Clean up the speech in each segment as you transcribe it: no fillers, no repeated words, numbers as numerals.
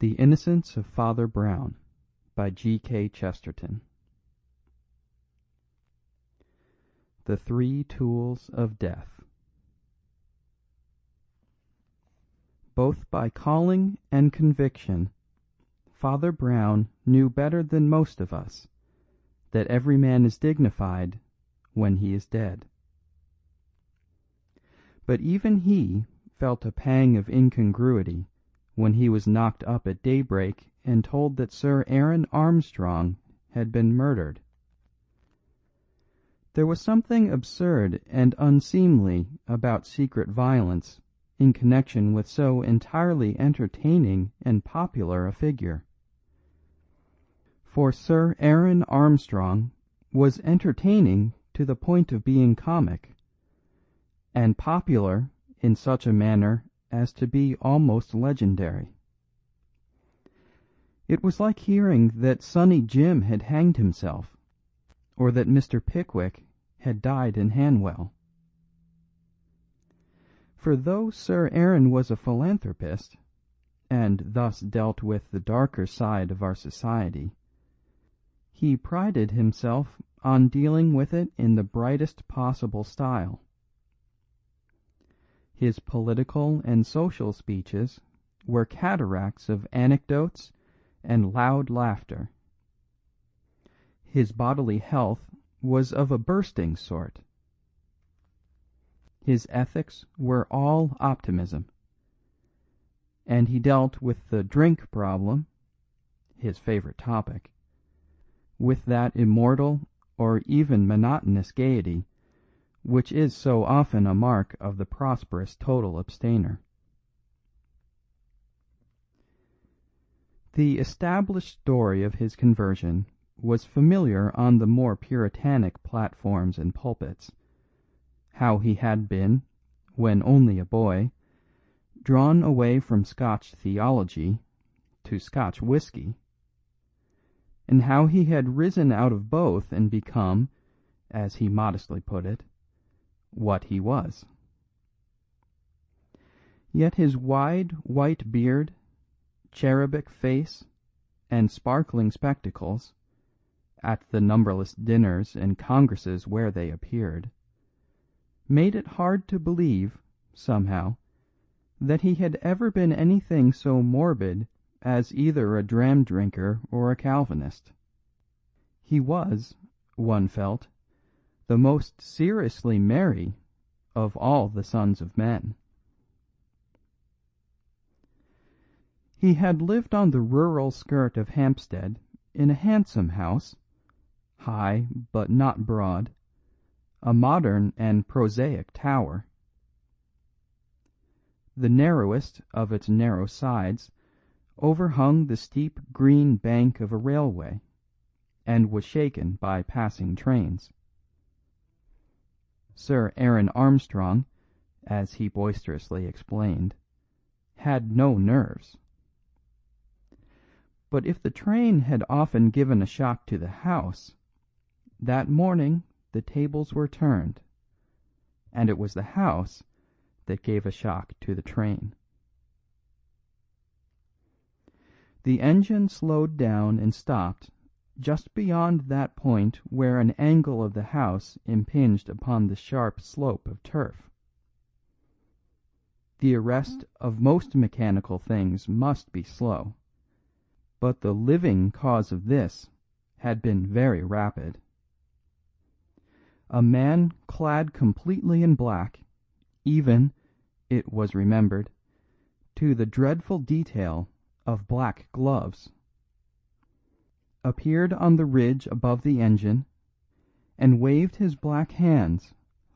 The Innocence of Father Brown by G.K. Chesterton. The Three Tools of Death. Both by calling and conviction, Father Brown knew better than most of us that every man is dignified when he is dead. But even he felt a pang of incongruity when he was knocked up at daybreak and told that Sir Aaron Armstrong had been murdered. There was something absurd and unseemly about secret violence in connection with so entirely entertaining and popular a figure. For Sir Aaron Armstrong was entertaining to the point of being comic, and popular in such a manner as to be almost legendary. It was like hearing that Sonny Jim had hanged himself, or that Mr. Pickwick had died in Hanwell. For though Sir Aaron was a philanthropist, and thus dealt with the darker side of our society, he prided himself on dealing with it in the brightest possible style. His political and social speeches were cataracts of anecdotes and loud laughter. His bodily health was of a bursting sort. His ethics were all optimism, and he dealt with the drink problem, his favourite topic, with that immortal or even monotonous gaiety which is so often a mark of the prosperous total abstainer. The established story of his conversion was familiar on the more puritanic platforms and pulpits, how he had been, when only a boy, drawn away from Scotch theology to Scotch whisky, and how he had risen out of both and become, as he modestly put it, what he was. Yet his wide white beard, cherubic face, and sparkling spectacles, at the numberless dinners and congresses where they appeared, made it hard to believe, somehow, that he had ever been anything so morbid as either a dram drinker or a Calvinist. He was, one felt, the most seriously merry of all the sons of men. He had lived on the rural skirt of Hampstead in a handsome house, high but not broad, a modern and prosaic tower. The narrowest of its narrow sides overhung the steep green bank of a railway, and was shaken by passing trains. Sir Aaron Armstrong, as he boisterously explained, had no nerves. But if the train had often given a shock to the house, that morning the tables were turned, and it was the house that gave a shock to the train. The engine slowed down and stopped just beyond that point where an angle of the house impinged upon the sharp slope of turf. The arrest of most mechanical things must be slow, but the living cause of this had been very rapid. A man clad completely in black, even, it was remembered, to the dreadful detail of black gloves, appeared on the ridge above the engine, and waved his black hands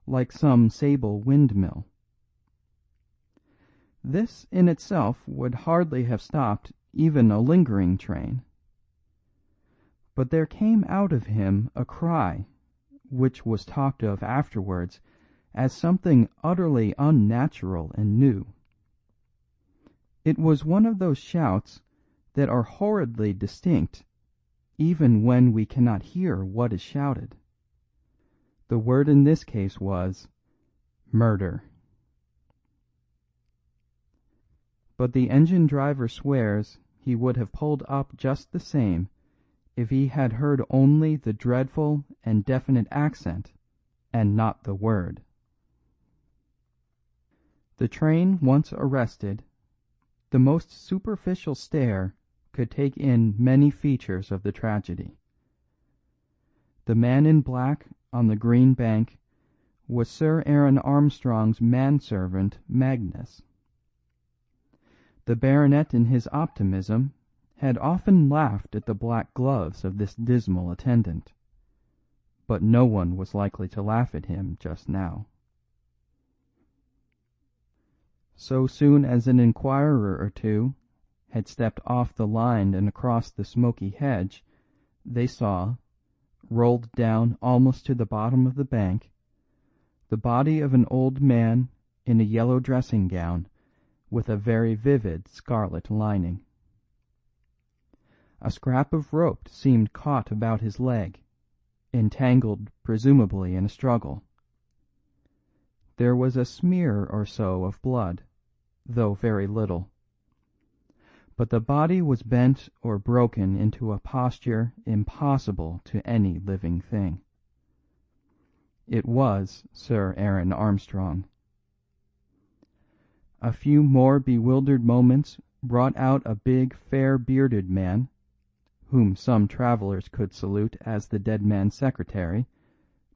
like some sable windmill. This in itself would hardly have stopped even a lingering train. But there came out of him a cry, which was talked of afterwards as something utterly unnatural and new. It was one of those shouts that are horridly distinct even when we cannot hear what is shouted. The word in this case was murder. But the engine driver swears he would have pulled up just the same if he had heard only the dreadful and definite accent and not the word. The train once arrested, the most superficial stare could take in many features of the tragedy. The man in black on the green bank was Sir Aaron Armstrong's manservant Magnus. The baronet in his optimism had often laughed at the black gloves of this dismal attendant, but no one was likely to laugh at him just now. So soon as an inquirer or two had stepped off the line and across the smoky hedge, they saw, rolled down almost to the bottom of the bank, the body of an old man in a yellow dressing gown with a very vivid scarlet lining. A scrap of rope seemed caught about his leg, entangled presumably in a struggle. There was a smear or so of blood, though very little. But the body was bent or broken into a posture impossible to any living thing. It was Sir Aaron Armstrong. A few more bewildered moments brought out a big, fair-bearded man, whom some travellers could salute as the dead man's secretary,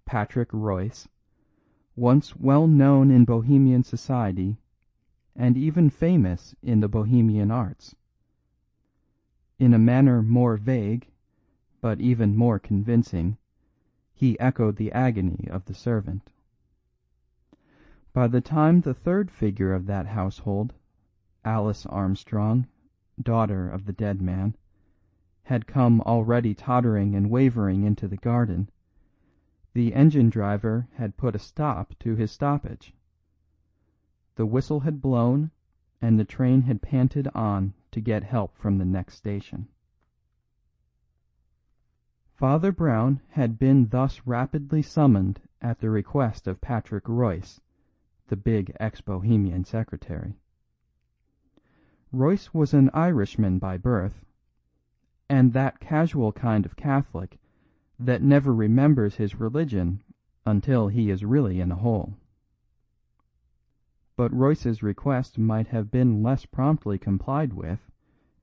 Patrick Royce, once well known in Bohemian society, and even famous in the Bohemian arts. In a manner more vague, but even more convincing, he echoed the agony of the servant. By the time the third figure of that household, Alice Armstrong, daughter of the dead man, had come already tottering and wavering into the garden, the engine driver had put a stop to his stoppage. The whistle had blown, and the train had panted on to get help from the next station. Father Brown had been thus rapidly summoned at the request of Patrick Royce, the big ex-Bohemian secretary. Royce was an Irishman by birth, and that casual kind of Catholic that never remembers his religion until he is really in a hole. But Royce's request might have been less promptly complied with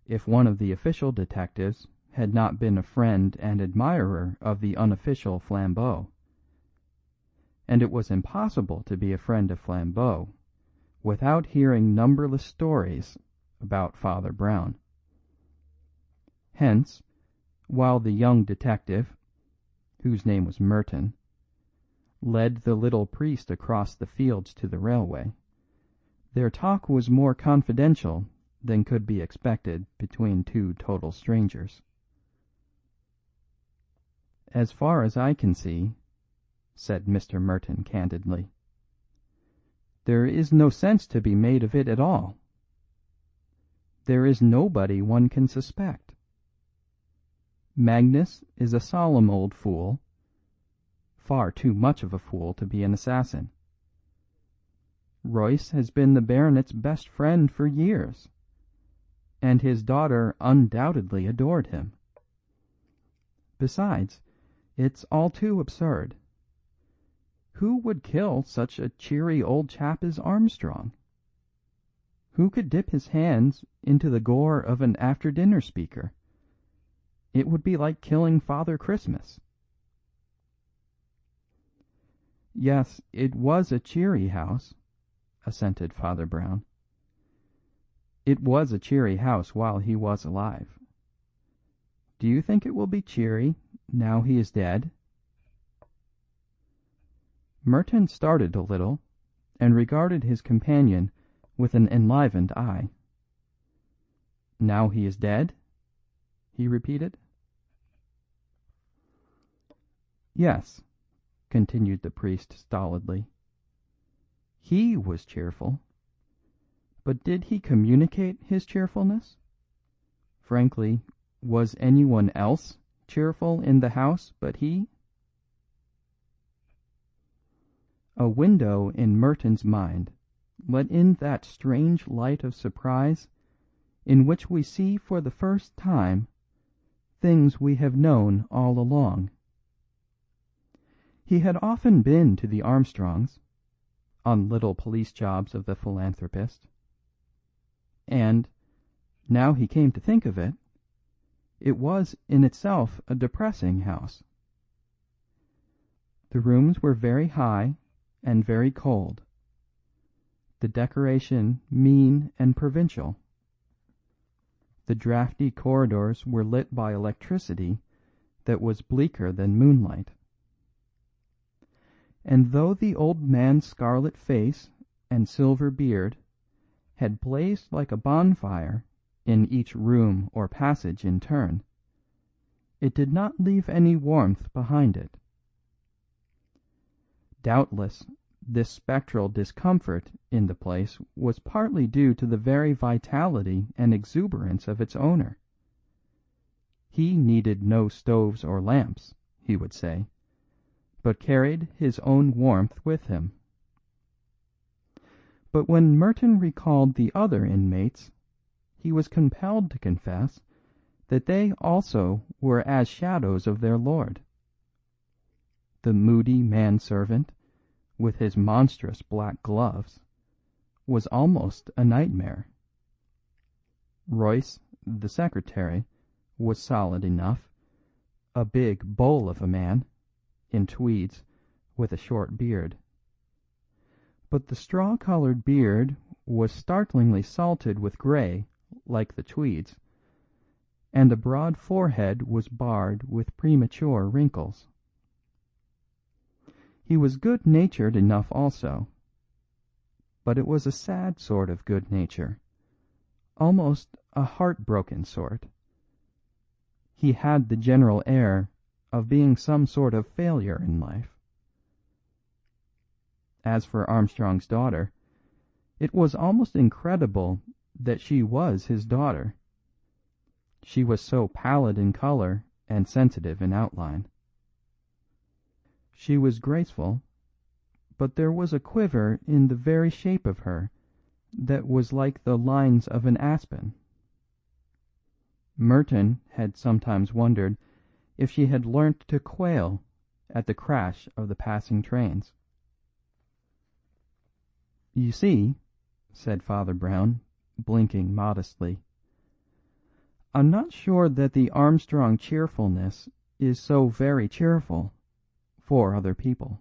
if one of the official detectives had not been a friend and admirer of the unofficial Flambeau. And it was impossible to be a friend of Flambeau without hearing numberless stories about Father Brown. Hence, while the young detective, whose name was Merton, led the little priest across the fields to the railway, their talk was more confidential than could be expected between two total strangers. "As far as I can see," said Mr. Merton candidly, "there is no sense to be made of it at all. There is nobody one can suspect. Magnus is a solemn old fool, far too much of a fool to be an assassin. Royce has been the baronet's best friend for years, and his daughter undoubtedly adored him. Besides, it's all too absurd. Who would kill such a cheery old chap as Armstrong? Who could dip his hands into the gore of an after-dinner speaker? It would be like killing Father Christmas." "Yes, it was a cheery house," assented Father Brown. "It was a cheery house while he was alive. Do you think it will be cheery now he is dead?" Merton started a little, and regarded his companion with an enlivened eye. "Now he is dead?" he repeated. "Yes," continued the priest stolidly. "He was cheerful. But did he communicate his cheerfulness? Frankly, was anyone else cheerful in the house but he?" A window in Merton's mind let in that strange light of surprise in which we see for the first time things we have known all along. He had often been to the Armstrongs, on little police jobs of the philanthropist, and, now he came to think of it, it was in itself a depressing house. The rooms were very high and very cold, the decoration mean and provincial. The draughty corridors were lit by electricity that was bleaker than moonlight. And though the old man's scarlet face and silver beard had blazed like a bonfire in each room or passage in turn, it did not leave any warmth behind it. Doubtless, this spectral discomfort in the place was partly due to the very vitality and exuberance of its owner. He needed no stoves or lamps, he would say, but carried his own warmth with him. But when Merton recalled the other inmates, he was compelled to confess that they also were as shadows of their lord. The moody manservant, with his monstrous black gloves, was almost a nightmare. Royce, the secretary, was solid enough, a big bull of a man, in tweeds, with a short beard. But the straw-coloured beard was startlingly salted with grey, like the tweeds, and the broad forehead was barred with premature wrinkles. He was good-natured enough also, but it was a sad sort of good-nature, almost a heart-broken sort. He had the general air of being some sort of failure in life. As for Armstrong's daughter, it was almost incredible that she was his daughter. She was so pallid in colour and sensitive in outline. She was graceful, but there was a quiver in the very shape of her that was like the lines of an aspen. Merton had sometimes wondered if she had learnt to quail at the crash of the passing trains. "You see," said Father Brown, blinking modestly, "I'm not sure that the Armstrong cheerfulness is so very cheerful for other people.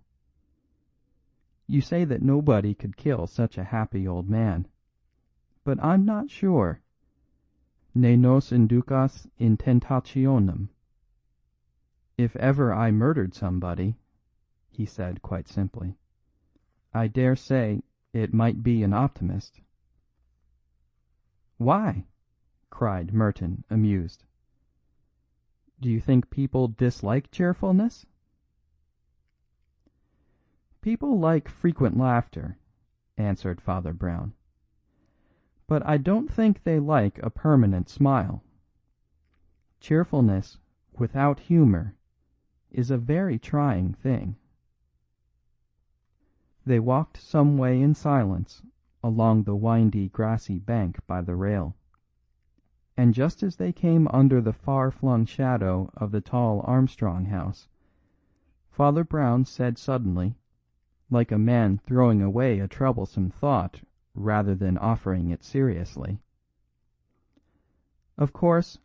You say that nobody could kill such a happy old man, but I'm not sure. Ne nos inducas in tentationem. If ever I murdered somebody," he said quite simply, "I dare say it might be an optimist." "Why?" cried Merton, amused. "Do you think people dislike cheerfulness?" "People like frequent laughter," answered Father Brown, "but I don't think they like a permanent smile. Cheerfulness without humour is a very trying thing." They walked some way in silence along the windy grassy bank by the rail, and just as they came under the far-flung shadow of the tall Armstrong house, Father Brown said suddenly, like a man throwing away a troublesome thought rather than offering it seriously, "Of course,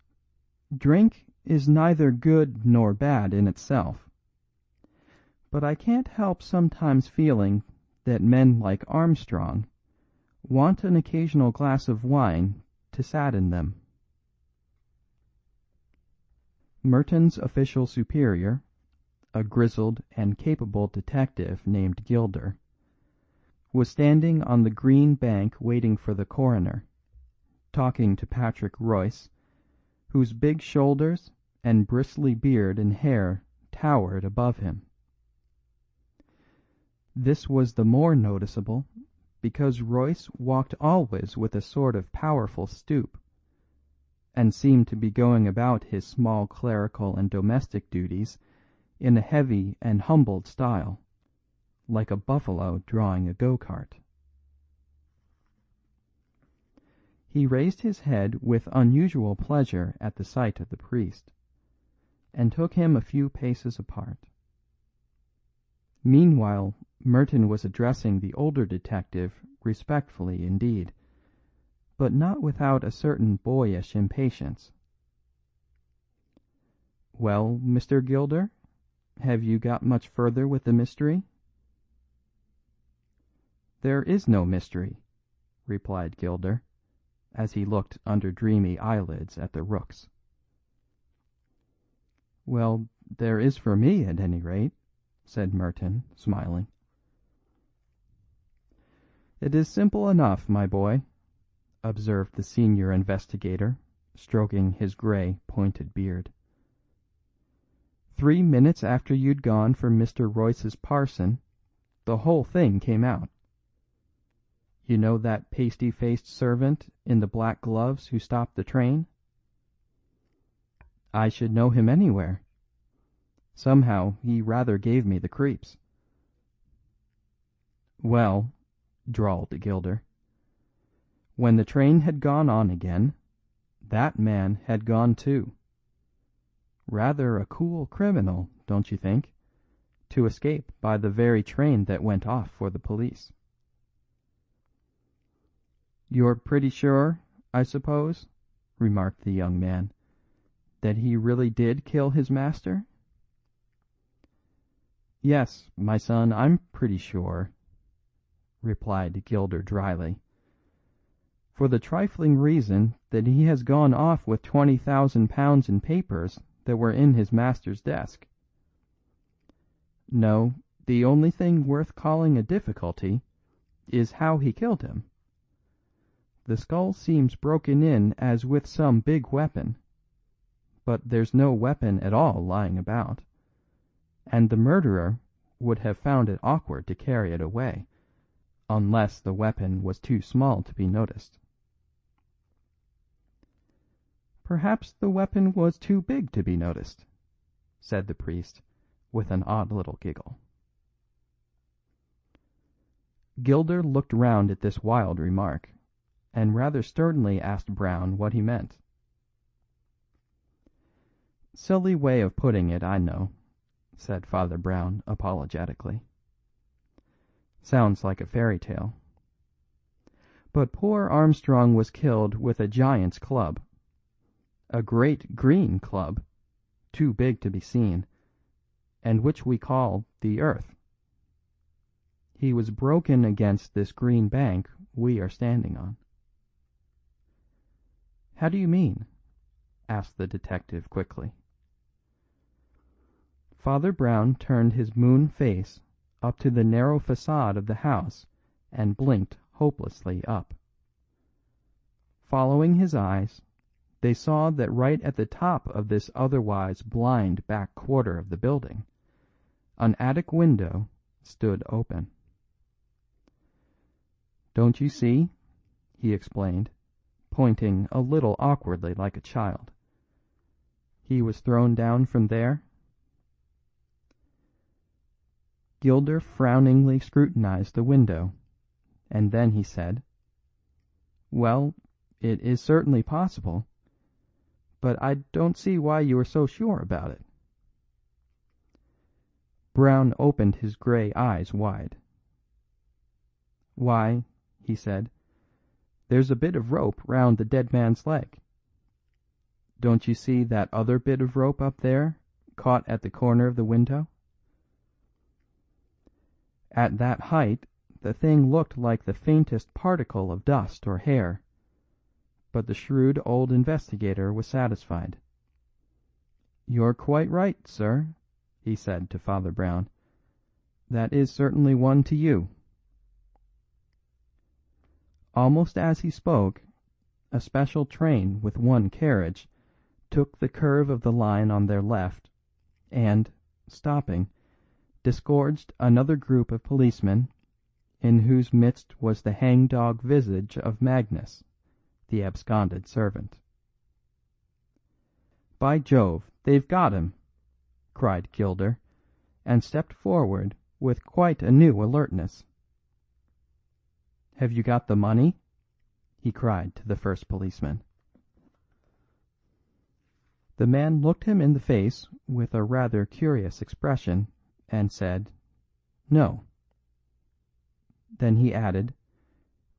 drink is neither good nor bad in itself, but I can't help sometimes feeling that men like Armstrong want an occasional glass of wine to sadden them." Merton's official superior, a grizzled and capable detective named Gilder, was standing on the green bank waiting for the coroner, talking to Patrick Royce, whose big shoulders and bristly beard and hair towered above him. This was the more noticeable because Royce walked always with a sort of powerful stoop, and seemed to be going about his small clerical and domestic duties in a heavy and humbled style, like a buffalo drawing a go-cart. He raised his head with unusual pleasure at the sight of the priest, and took him a few paces apart. Meanwhile, Merton was addressing the older detective respectfully indeed, but not without a certain boyish impatience. "Well, Mr. Gilder, have you got much further with the mystery?" "There is no mystery," replied Gilder, as he looked under dreamy eyelids at the rooks. "Well, there is for me, at any rate," said Merton, smiling. "It is simple enough, my boy," observed the senior investigator, stroking his grey, pointed beard. 3 minutes after you'd gone for Mr. Royce's parson, the whole thing came out. You know that pasty-faced servant in the black gloves who stopped the train? I should know him anywhere. Somehow he rather gave me the creeps. "Well," drawled Gilder, "when the train had gone on again, that man had gone too. Rather a cool criminal, don't you think, to escape by the very train that went off for the police?" "You're pretty sure, I suppose," remarked the young man, "that he really did kill his master?" "Yes, my son, I'm pretty sure," replied Gilder dryly, "for the trifling reason that he has gone off with £20,000 in papers that were in his master's desk. No, the only thing worth calling a difficulty is how he killed him. The skull seems broken in as with some big weapon, but there's no weapon at all lying about, and the murderer would have found it awkward to carry it away, unless the weapon was too small to be noticed." "Perhaps the weapon was too big to be noticed," said the priest, with an odd little giggle. Gilder looked round at this wild remark, and rather sternly asked Brown what he meant. "Silly way of putting it, I know," said Father Brown apologetically. "Sounds like a fairy tale. But poor Armstrong was killed with a giant's club. A great green club, too big to be seen, and which we call the earth. He was broken against this green bank we are standing on." "How do you mean?" asked the detective quickly. Father Brown turned his moon face up to the narrow façade of the house and blinked hopelessly up. Following his eyes, they saw that right at the top of this otherwise blind back quarter of the building, an attic window stood open. "Don't you see?" he explained, pointing a little awkwardly like a child. "He was thrown down from there." Gilder frowningly scrutinized the window, and then he said, "Well, it is certainly possible, but I don't see why you are so sure about it." Brown opened his grey eyes wide. "Why," he said, "there's a bit of rope round the dead man's leg. Don't you see that other bit of rope up there, caught at the corner of the window? At that height the thing looked like the faintest particle of dust or hair, but the shrewd old investigator was satisfied. 'You're quite right, sir,' he said to Father Brown. 'That is certainly one to you.' Almost as he spoke, a special train with one carriage took the curve of the line on their left, and, stopping, disgorged another group of policemen, in whose midst was the hang-dog visage of Magnus, the absconded servant. "By Jove, they've got him!" cried Gilder, and stepped forward with quite a new alertness. "Have you got the money?" he cried to the first policeman. The man looked him in the face with a rather curious expression and said, "No." Then he added,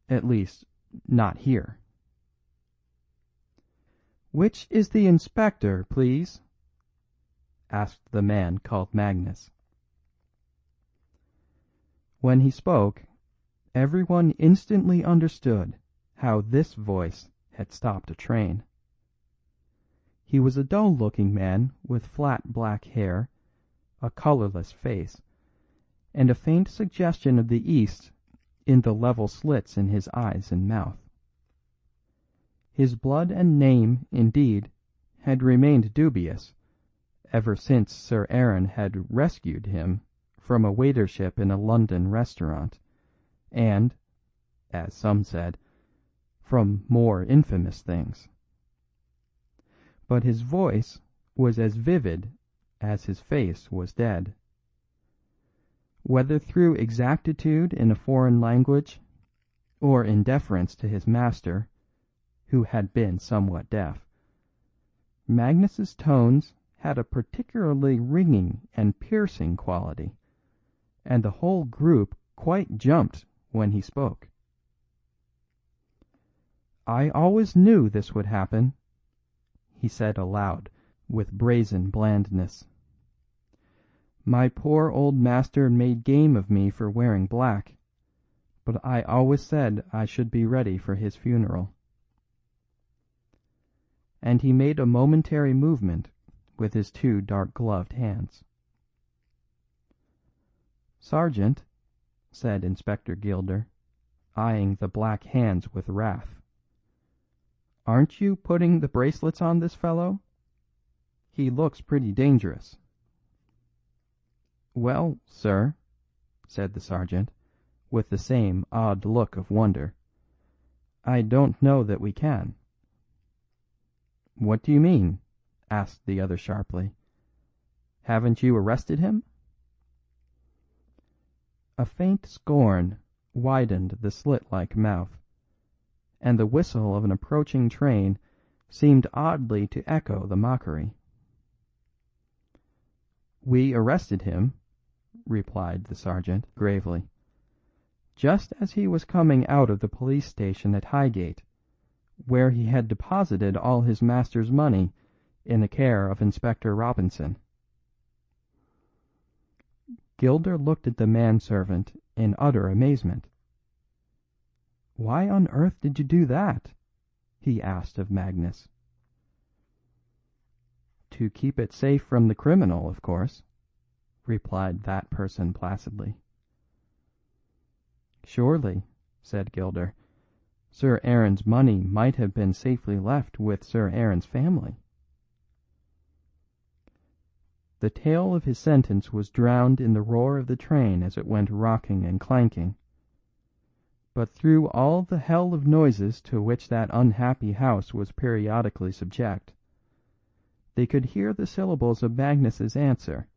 "At least, not here." "Which is the inspector, please?" asked the man called Magnus. When he spoke, everyone instantly understood how this voice had stopped a train. He was a dull-looking man with flat black hair, a colourless face, and a faint suggestion of the East in the level slits in his eyes and mouth. His blood and name, indeed, had remained dubious ever since Sir Aaron had rescued him from a waitership in a London restaurant, and, as some said, from more infamous things. But his voice was as vivid as his face was dead. Whether through exactitude in a foreign language, or in deference to his master, who had been somewhat deaf, Magnus's tones had a particularly ringing and piercing quality, and the whole group quite jumped when he spoke. "I always knew this would happen," he said aloud with brazen blandness. "My poor old master made game of me for wearing black, but I always said I should be ready for his funeral." And he made a momentary movement with his two dark-gloved hands. "Sergeant," said Inspector Gilder, eyeing the black hands with wrath, "aren't you putting the bracelets on this fellow? He looks pretty dangerous." "Well, sir," said the sergeant, with the same odd look of wonder, "I don't know that we can." "What do you mean?" asked the other sharply. "Haven't you arrested him?" A faint scorn widened the slit-like mouth, and the whistle of an approaching train seemed oddly to echo the mockery. "We arrested him," replied the sergeant gravely, "just as he was coming out of the police station at Highgate, where he had deposited all his master's money in the care of Inspector Robinson." Gilder looked at the manservant in utter amazement. "Why on earth did you do that?" he asked of Magnus. "To keep it safe from the criminal, of course," replied that person placidly. "Surely," said Gilder, "Sir Aaron's money might have been safely left with Sir Aaron's family." The tail of his sentence was drowned in the roar of the train as it went rocking and clanking. But through all the hell of noises to which that unhappy house was periodically subject, they could hear the syllables of Magnus's answer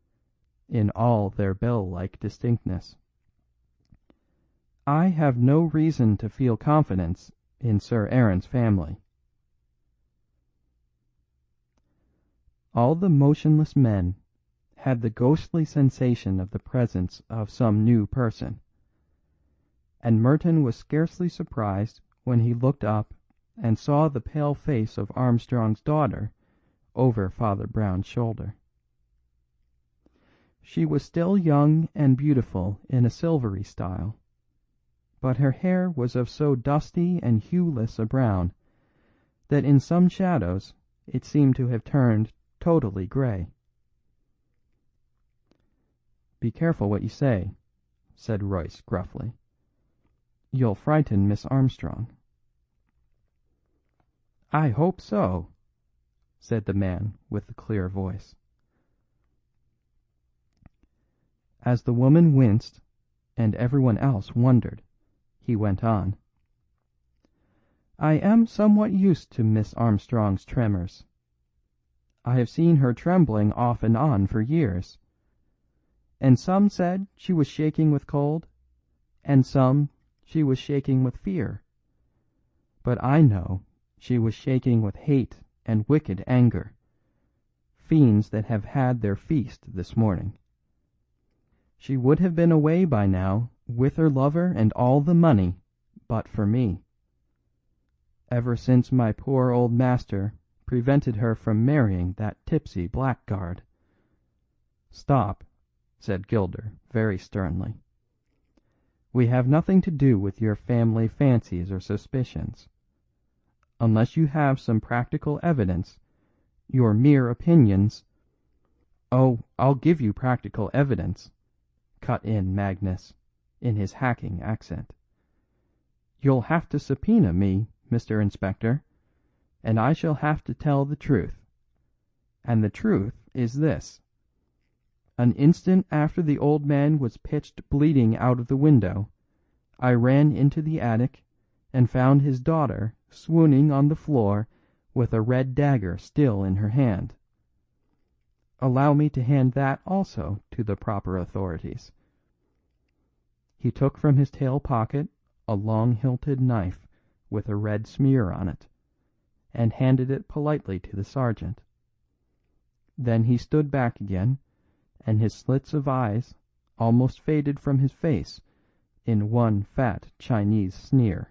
in all their bell-like distinctness. "I have no reason to feel confidence in Sir Aaron's family." All the motionless men had the ghostly sensation of the presence of some new person, and Merton was scarcely surprised when he looked up and saw the pale face of Armstrong's daughter over Father Brown's shoulder. She was still young and beautiful in a silvery style, but her hair was of so dusty and hueless a brown that in some shadows it seemed to have turned totally grey. "Be careful what you say," said Royce gruffly. "You'll frighten Miss Armstrong." "I hope so," said the man with the clear voice. As the woman winced, and everyone else wondered, he went on. "I am somewhat used to Miss Armstrong's tremors. I have seen her trembling off and on for years, and some said she was shaking with cold, and some she was shaking with fear. But I know she was shaking with hate and wicked anger, fiends that have had their feast this morning. She would have been away by now with her lover and all the money, but for me. Ever since my poor old master prevented her from marrying that tipsy blackguard. Stop, said Gilder very sternly. We have nothing to do with your family fancies or suspicions. Unless you have some practical evidence, your mere opinions— "Oh, I'll give you practical evidence," cut in Magnus, in his hacking accent. "You'll have to subpoena me, Mr. Inspector, and I shall have to tell the truth. And the truth is this. An instant after the old man was pitched bleeding out of the window, I ran into the attic and found his daughter swooning on the floor with a red dagger still in her hand. Allow me to hand that also to the proper authorities." He took from his tail pocket a long-hilted knife with a red smear on it, and handed it politely to the sergeant. Then he stood back again, and his slits of eyes almost faded from his face in one fat Chinese sneer.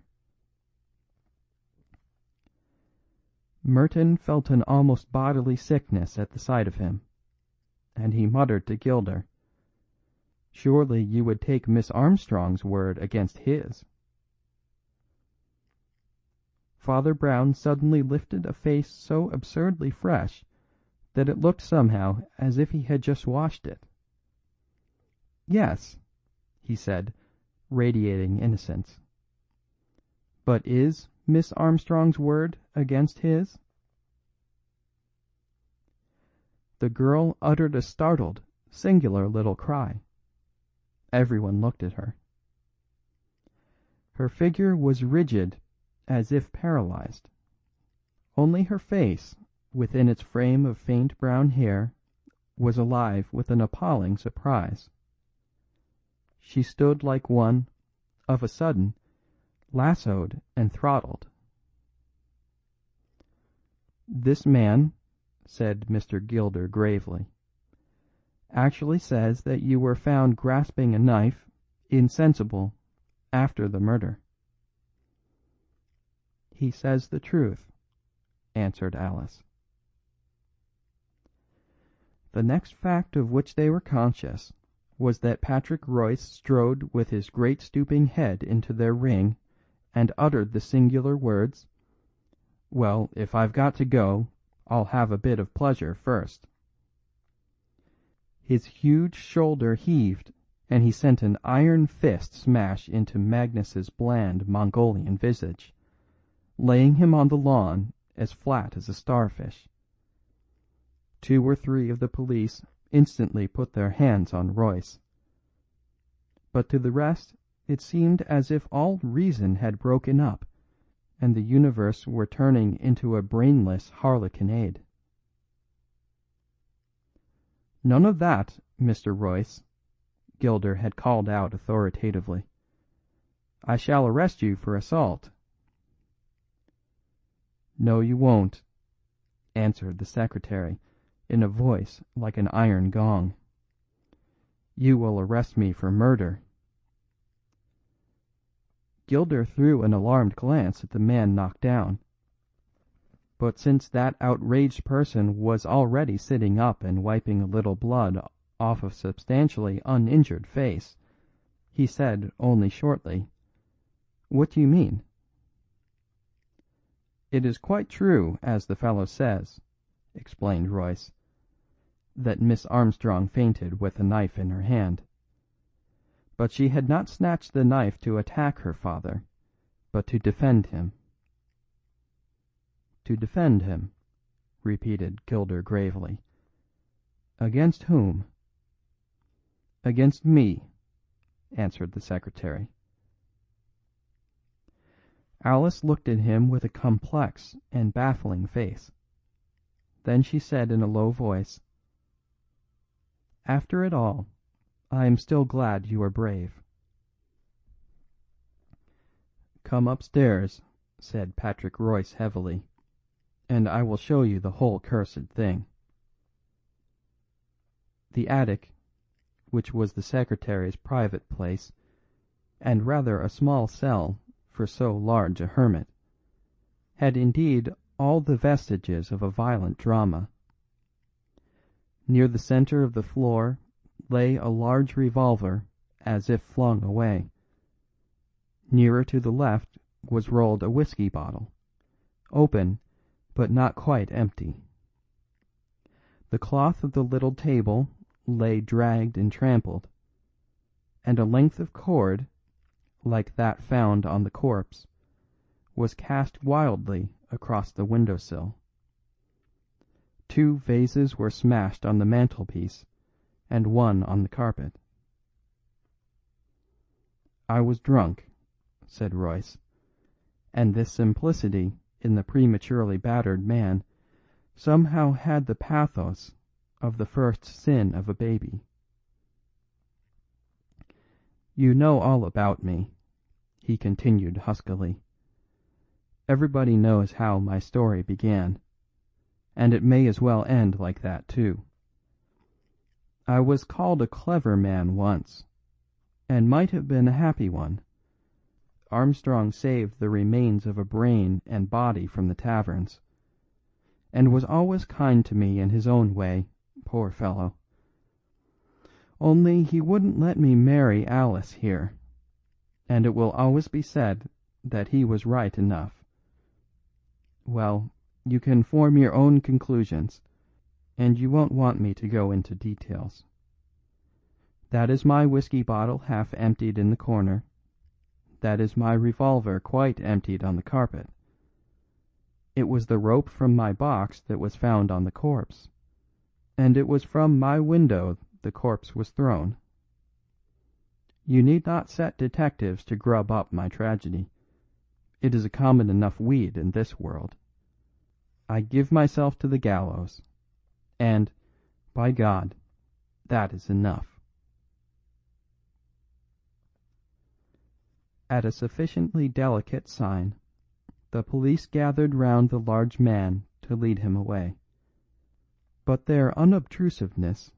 Merton felt an almost bodily sickness at the sight of him, and he muttered to Gilder, "Surely you would take Miss Armstrong's word against his." Father Brown suddenly lifted a face so absurdly fresh that it looked somehow as if he had just washed it. "Yes," he said, radiating innocence. "But is Miss Armstrong's word against his?" The girl uttered a startled, singular little cry. Everyone looked at her. Her figure was rigid, as if paralyzed. Only her face, within its frame of faint brown hair, was alive with an appalling surprise. She stood like one, of a sudden, lassoed and throttled. "This man," said Mr. Gilder gravely, "actually says that you were found grasping a knife, insensible, after the murder." "He says the truth," answered Alice. The next fact of which they were conscious was that Patrick Royce strode with his great stooping head into their ring, and uttered the singular words, "Well, if I've got to go, I'll have a bit of pleasure first." His huge shoulder heaved, and he sent an iron fist smash into Magnus's bland Mongolian visage, laying him on the lawn as flat as a starfish. 2 or 3 of the police instantly put their hands on Royce. But to the rest it seemed as if all reason had broken up, and the universe were turning into a brainless harlequinade. "None of that, Mr. Royce," Gilder had called out authoritatively. "I shall arrest you for assault." "No, you won't," answered the secretary in a voice like an iron gong. "You will arrest me for murder." Gilder threw an alarmed glance at the man knocked down. But since that outraged person was already sitting up and wiping a little blood off a substantially uninjured face, he said only shortly, "What do you mean?" "It is quite true, as the fellow says," explained Royce, "that Miss Armstrong fainted with a knife in her hand. But she had not snatched the knife to attack her father, but to defend him." "To defend him," repeated Gilder gravely. "Against whom?" "Against me," answered the secretary. Alice looked at him with a complex and baffling face. Then she said in a low voice, "After it all, I am still glad you are brave." "Come upstairs," said Patrick Royce heavily, "and I will show you the whole cursed thing." The attic, which was the secretary's private place, and rather a small cell for so large a hermit, had indeed all the vestiges of a violent drama. Near the centre of the floor lay a large revolver as if flung away. Nearer to the left was rolled a whiskey bottle, open but not quite empty. The cloth of the little table lay dragged and trampled, and a length of cord, like that found on the corpse, was cast wildly across the window-sill. 2 vases were smashed on the mantelpiece, and one on the carpet. "I was drunk," said Royce, and this simplicity in the prematurely battered man somehow had the pathos of the first sin of a baby. "You know all about me," he continued huskily. "Everybody knows how my story began, and it may as well end like that too. I was called a clever man once, and might have been a happy one. Armstrong saved the remains of a brain and body from the taverns, and was always kind to me in his own way, poor fellow. Only he wouldn't let me marry Alice here, and it will always be said that he was right enough. Well, you can form your own conclusions, and you won't want me to go into details. That is my whiskey bottle half emptied in the corner. That is my revolver quite emptied on the carpet. It was the rope from my box that was found on the corpse, and it was from my window the corpse was thrown. You need not set detectives to grub up my tragedy. It is a common enough weed in this world. I give myself to the gallows, and, by God, that is enough." At a sufficiently delicate sign, the police gathered round the large man to lead him away. But their unobtrusiveness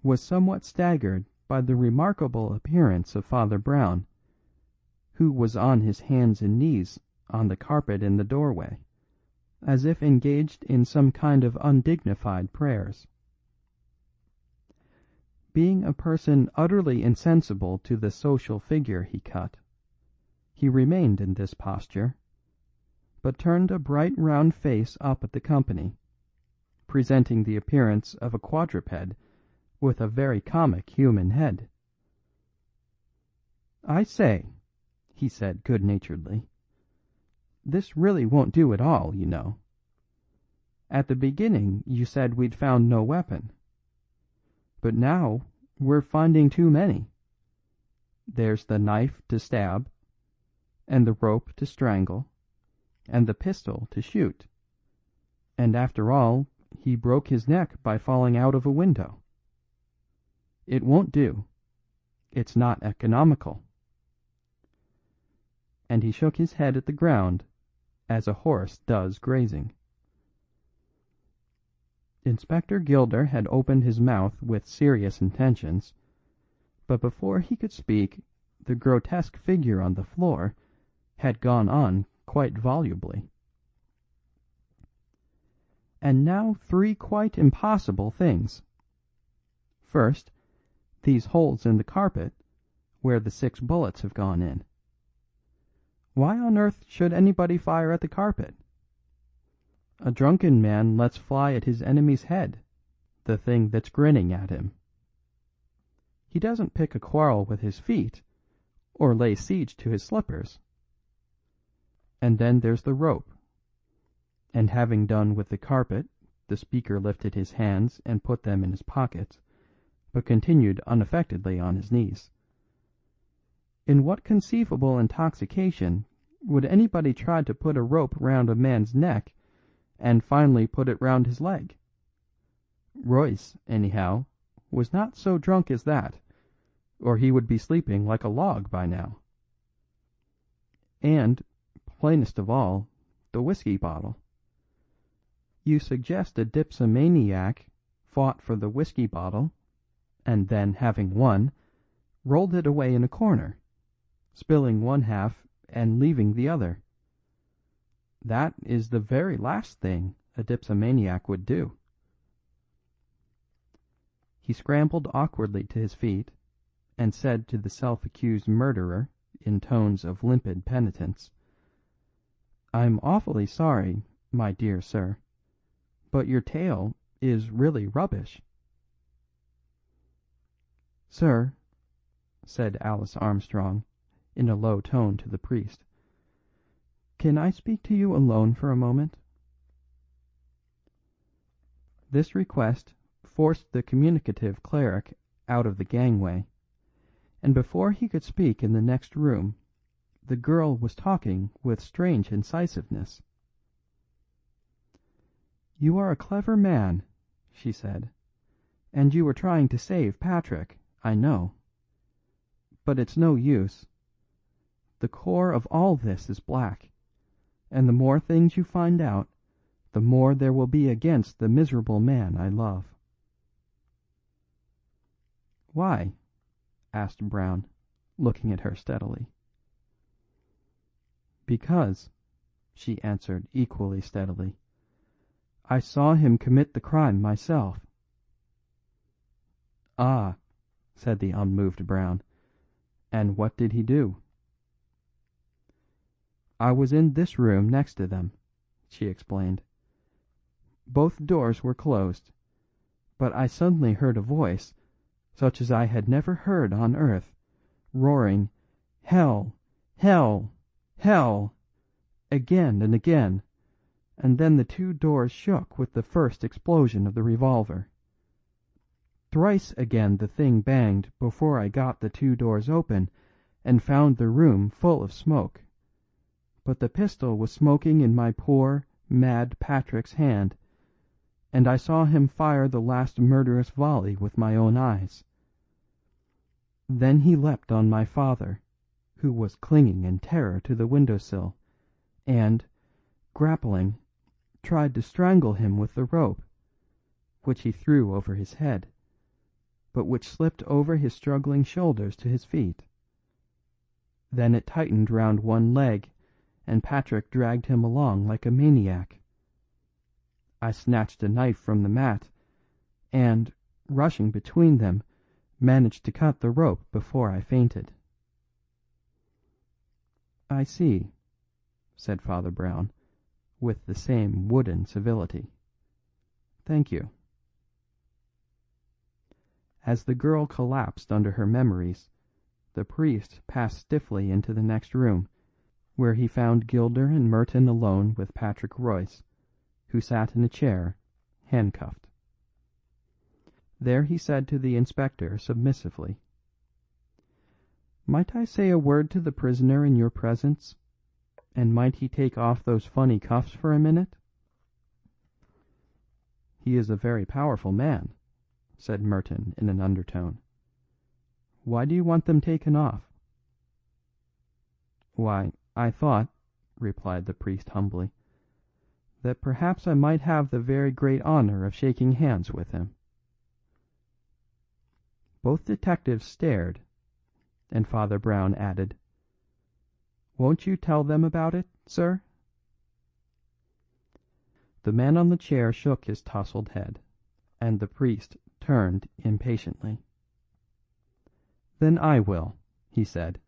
was somewhat staggered by the remarkable appearance of Father Brown, who was on his hands and knees on the carpet in the doorway, as if engaged in some kind of undignified prayers. Being a person utterly insensible to the social figure he cut, he remained in this posture, but turned a bright round face up at the company, presenting the appearance of a quadruped with a very comic human head. "I say," he said good-naturedly, "this really won't do at all, you know. At the beginning you said we'd found no weapon. But now we're finding too many. There's the knife to stab, and the rope to strangle, and the pistol to shoot. And after all, he broke his neck by falling out of a window. It won't do. It's not economical." And he shook his head at the ground, as a horse does grazing. Inspector Gilder had opened his mouth with serious intentions, but before he could speak the grotesque figure on the floor had gone on quite volubly. "And now 3 quite impossible things. First, these holes in the carpet, where the 6 bullets have gone in. Why on earth should anybody fire at the carpet? A drunken man lets fly at his enemy's head, the thing that's grinning at him. He doesn't pick a quarrel with his feet, or lay siege to his slippers. And then there's the rope." And having done with the carpet, the speaker lifted his hands and put them in his pockets, but continued unaffectedly on his knees. "In what conceivable intoxication would anybody try to put a rope round a man's neck and finally put it round his leg? Royce, anyhow, was not so drunk as that, or he would be sleeping like a log by now. And, plainest of all, the whiskey bottle. You suggest a dipsomaniac fought for the whiskey bottle, and then, having won, rolled it away in a corner, spilling one half and leaving the other. That is the very last thing a dipsomaniac would do. He scrambled awkwardly to his feet, and said to the self-accused murderer in tones of limpid penitence, "I'm awfully sorry, my dear sir, but your tale is really rubbish." "Sir," said Alice Armstrong in a low tone to the priest, "can I speak to you alone for a moment?" This request forced the communicative cleric out of the gangway, and before he could speak in the next room, the girl was talking with strange incisiveness. "You are a clever man," she said, "and you were trying to save Patrick, I know. But it's no use. The core of all this is black, and the more things you find out, the more there will be against the miserable man I love." "Why?" asked Brown, looking at her steadily. "Because," she answered equally steadily, "I saw him commit the crime myself." "Ah," said the unmoved Brown, "and what did he do?" "I was in this room next to them," she explained. "Both doors were closed, but I suddenly heard a voice, such as I had never heard on earth, roaring 'Hell! Hell! Hell!' again and again, and then the two doors shook with the first explosion of the revolver. Thrice again the thing banged before I got the two doors open and found the room full of smoke. But the pistol was smoking in my poor, mad Patrick's hand, and I saw him fire the last murderous volley with my own eyes. Then he leapt on my father, who was clinging in terror to the window-sill, and, grappling, tried to strangle him with the rope, which he threw over his head, but which slipped over his struggling shoulders to his feet. Then it tightened round one leg, and Patrick dragged him along like a maniac. I snatched a knife from the mat, and, rushing between them, managed to cut the rope before I fainted." "I see," said Father Brown, with the same wooden civility. "Thank you." As the girl collapsed under her memories, the priest passed stiffly into the next room, where he found Gilder and Merton alone with Patrick Royce, who sat in a chair, handcuffed. There he said to the inspector submissively, "Might I say a word to the prisoner in your presence, and might he take off those funny cuffs for a minute?" "He is a very powerful man," said Merton in an undertone. "Why do you want them taken off?" "Why, I thought," replied the priest humbly, "that perhaps I might have the very great honour of shaking hands with him." Both detectives stared, and Father Brown added, "Won't you tell them about it, sir?" The man on the chair shook his tousled head, and the priest turned impatiently. "Then I will," he said.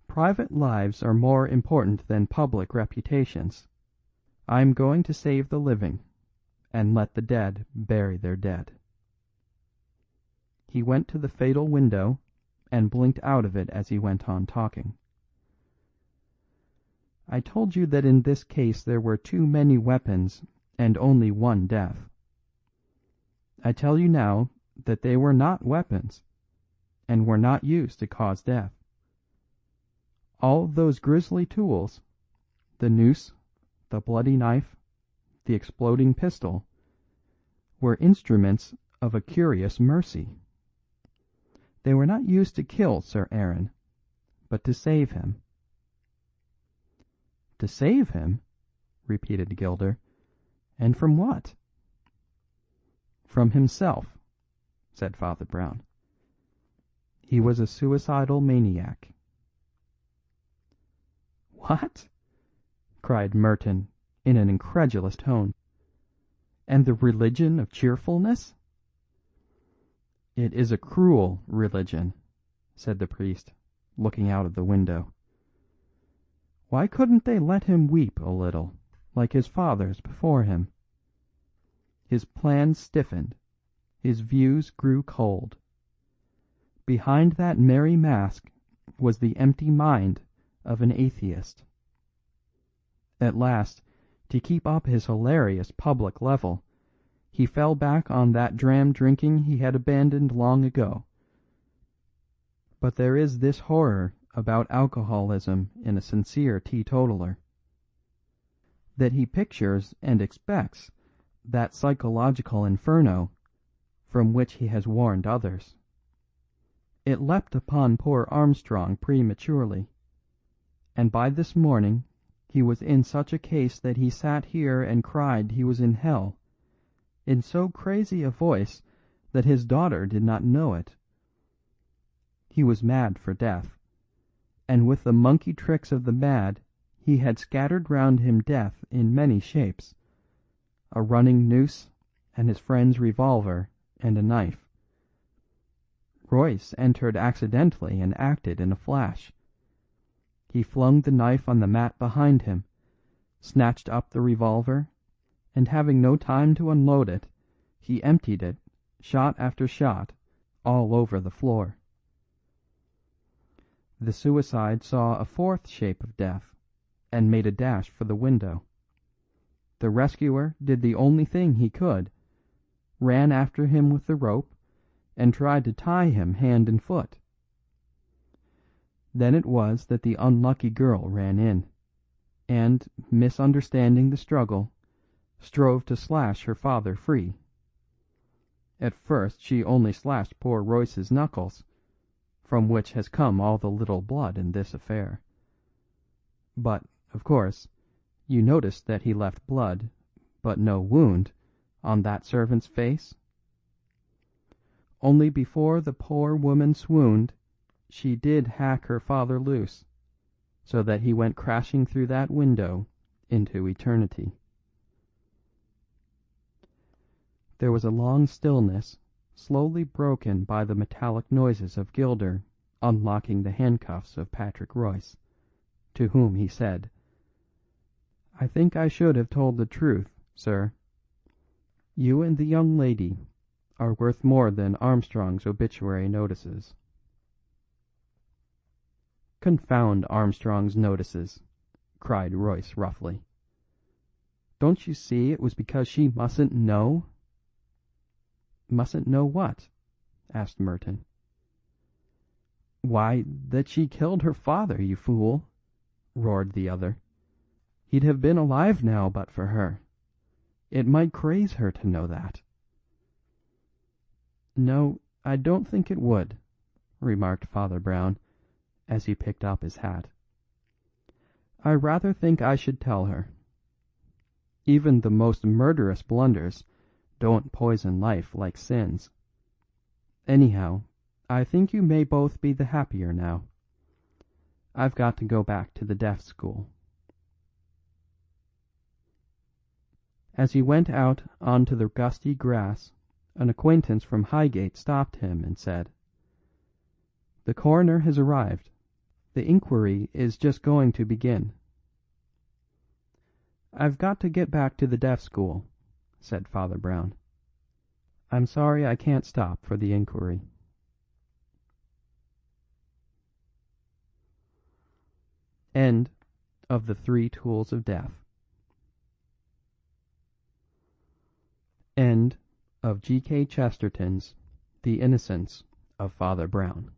"Private lives are more important than public reputations. I am going to save the living, and let the dead bury their dead." He went to the fatal window and blinked out of it as he went on talking. "I told you that in this case there were too many weapons and only one death. I tell you now that they were not weapons, and were not used to cause death. All those grisly tools, the noose, the bloody knife, the exploding pistol, were instruments of a curious mercy. They were not used to kill Sir Aaron, but to save him. To save him? Repeated Gilder. And from what? From himself, said Father Brown. He was a suicidal maniac. What? Cried Merton in an incredulous tone. And the religion of cheerfulness? It is a cruel religion, said the priest, looking out of the window. Why couldn't they let him weep a little, like his fathers before him? His plans stiffened, his views grew cold. Behind that merry mask was the empty mind of an atheist. At last, to keep up his hilarious public level, he fell back on that dram drinking he had abandoned long ago. But there is this horror about alcoholism in a sincere teetotaler, that he pictures and expects that psychological inferno from which he has warned others. It leapt upon poor Armstrong prematurely, and by this morning he was in such a case that he sat here and cried he was in hell, in so crazy a voice that his daughter did not know it. He was mad for death, and with the monkey tricks of the mad he had scattered round him death in many shapes, a running noose and his friend's revolver and a knife. Royce entered accidentally and acted in a flash. He flung the knife on the mat behind him, snatched up the revolver, and having no time to unload it, he emptied it, shot after shot, all over the floor. The suicide saw a fourth shape of death, and made a dash for the window. The rescuer did the only thing he could, ran after him with the rope, and tried to tie him hand and foot. Then it was that the unlucky girl ran in, and, misunderstanding the struggle, strove to slash her father free. At first she only slashed poor Royce's knuckles, from which has come all the little blood in this affair. But, of course, you noticed that he left blood, but no wound, on that servant's face? Only before the poor woman swooned, she did hack her father loose, so that he went crashing through that window into eternity. There was a long stillness, slowly broken by the metallic noises of Gilder unlocking the handcuffs of Patrick Royce, to whom he said, "I think I should have told the truth, sir. You and the young lady are worth more than Armstrong's obituary notices." "Confound Armstrong's notices!" cried Royce roughly. "Don't you see it was because she mustn't know?" "Mustn't know what?" asked Merton. "Why, that she killed her father, you fool!" roared the other. "He'd have been alive now but for her. It might craze her to know that." "No, I don't think it would," remarked Father Brown, as he picked up his hat. "I rather think I should tell her. Even the most murderous blunders don't poison life like sins. Anyhow, I think you may both be the happier now. I've got to go back to the deaf school." As he went out onto the gusty grass, an acquaintance from Highgate stopped him and said, "The coroner has arrived. The inquiry is just going to begin." "I've got to get back to the deaf school," said Father Brown. "I'm sorry I can't stop for the inquiry." End of The Three Tools of Death. End of G.K. Chesterton's The Innocence of Father Brown.